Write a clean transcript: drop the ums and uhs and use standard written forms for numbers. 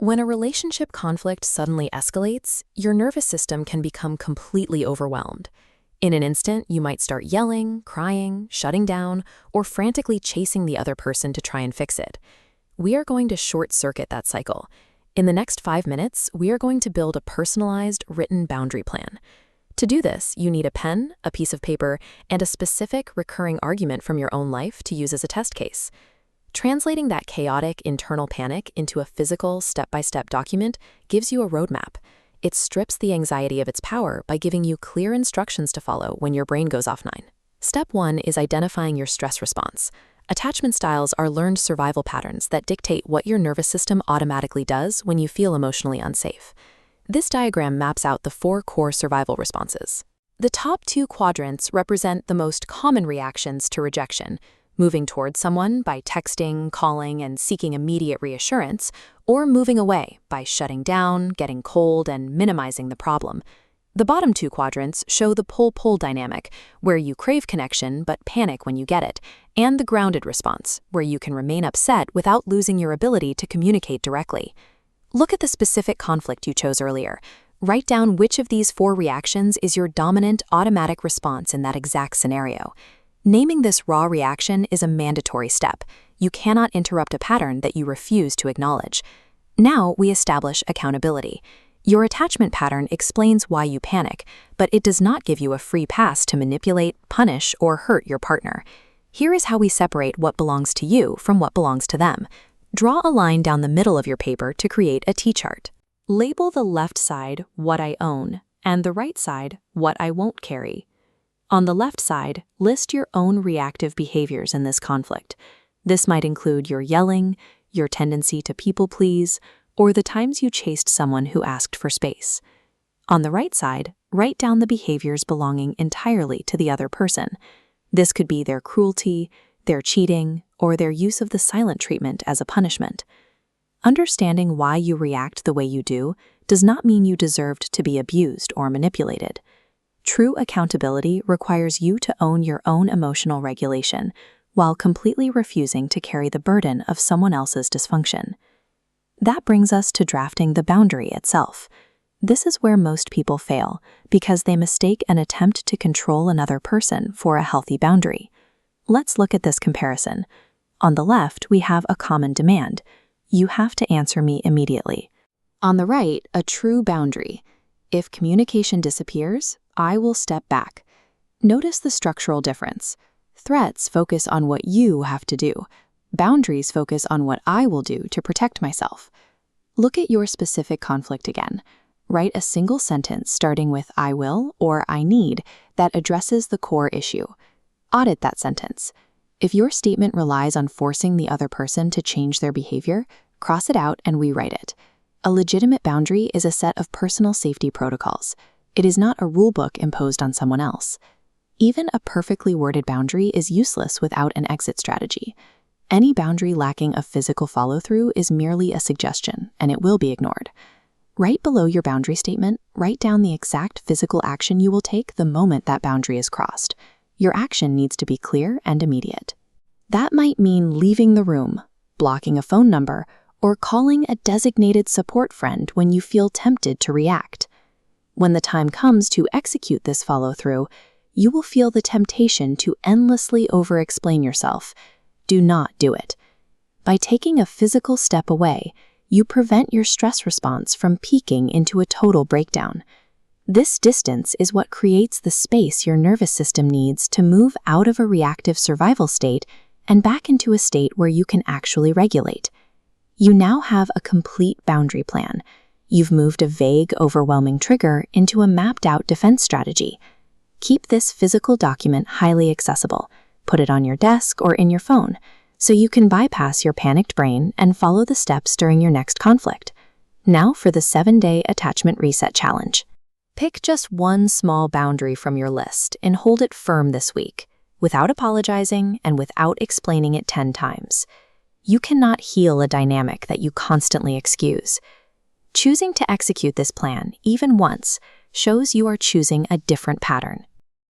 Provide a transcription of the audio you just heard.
When a relationship conflict suddenly escalates, your nervous system can become completely overwhelmed. In an instant, you might start yelling, crying, shutting down, or frantically chasing the other person to try and fix it. We are going to short-circuit that cycle. In the next 5 minutes, we are going to build a personalized, written boundary plan. To do this, you need a pen, a piece of paper, and a specific, recurring argument from your own life to use as a test case. Translating that chaotic internal panic into a physical, step-by-step document gives you a roadmap. It strips the anxiety of its power by giving you clear instructions to follow when your brain goes offline. Step 1 is identifying your stress response. Attachment styles are learned survival patterns that dictate what your nervous system automatically does when you feel emotionally unsafe. This diagram maps out the 4 core survival responses. The top 2 quadrants represent the most common reactions to rejection: moving towards someone by texting, calling, and seeking immediate reassurance, or moving away by shutting down, getting cold, and minimizing the problem. The bottom 2 quadrants show the pull-pull dynamic, where you crave connection but panic when you get it, and the grounded response, where you can remain upset without losing your ability to communicate directly. Look at the specific conflict you chose earlier. Write down which of these 4 reactions is your dominant automatic response in that exact scenario. Naming this raw reaction is a mandatory step. You cannot interrupt a pattern that you refuse to acknowledge. Now we establish accountability. Your attachment pattern explains why you panic, but it does not give you a free pass to manipulate, punish, or hurt your partner. Here is how we separate what belongs to you from what belongs to them. Draw a line down the middle of your paper to create a T-chart. Label the left side "What I own" and the right side "What I won't carry." On the left side, list your own reactive behaviors in this conflict. This might include your yelling, your tendency to people-please, or the times you chased someone who asked for space. On the right side, write down the behaviors belonging entirely to the other person. This could be their cruelty, their cheating, or their use of the silent treatment as a punishment. Understanding why you react the way you do does not mean you deserved to be abused or manipulated. True accountability requires you to own your own emotional regulation while completely refusing to carry the burden of someone else's dysfunction. That brings us to drafting the boundary itself. This is where most people fail because they mistake an attempt to control another person for a healthy boundary. Let's look at this comparison. On the left, we have a common demand. You have to answer me immediately. On the right, a true boundary. If communication disappears, I will step back. Notice the structural difference. Threats focus on what you have to do. Boundaries focus on what I will do to protect myself. Look at your specific conflict again. Write a single sentence starting with "I will" or "I need" that addresses the core issue. Audit that sentence. If your statement relies on forcing the other person to change their behavior, cross it out and rewrite it. A legitimate boundary is a set of personal safety protocols. It is not a rulebook imposed on someone else. Even a perfectly worded boundary is useless without an exit strategy. Any boundary lacking a physical follow-through is merely a suggestion, and it will be ignored. Right below your boundary statement, write down the exact physical action you will take the moment that boundary is crossed. Your action needs to be clear and immediate. That might mean leaving the room, blocking a phone number, or calling a designated support friend when you feel tempted to react. When the time comes to execute this follow-through, you will feel the temptation to endlessly over-explain yourself. Do not do it. By taking a physical step away, you prevent your stress response from peaking into a total breakdown. This distance is what creates the space your nervous system needs to move out of a reactive survival state and back into a state where you can actually regulate. You now have a complete boundary plan. You've moved a vague, overwhelming trigger into a mapped-out defense strategy. Keep this physical document highly accessible. Put it on your desk or in your phone, so you can bypass your panicked brain and follow the steps during your next conflict. Now for the 7-day Attachment Reset Challenge. Pick just one small boundary from your list and hold it firm this week, without apologizing and without explaining it 10 times. You cannot heal a dynamic that you constantly excuse. Choosing to execute this plan, even once, shows you are choosing a different pattern.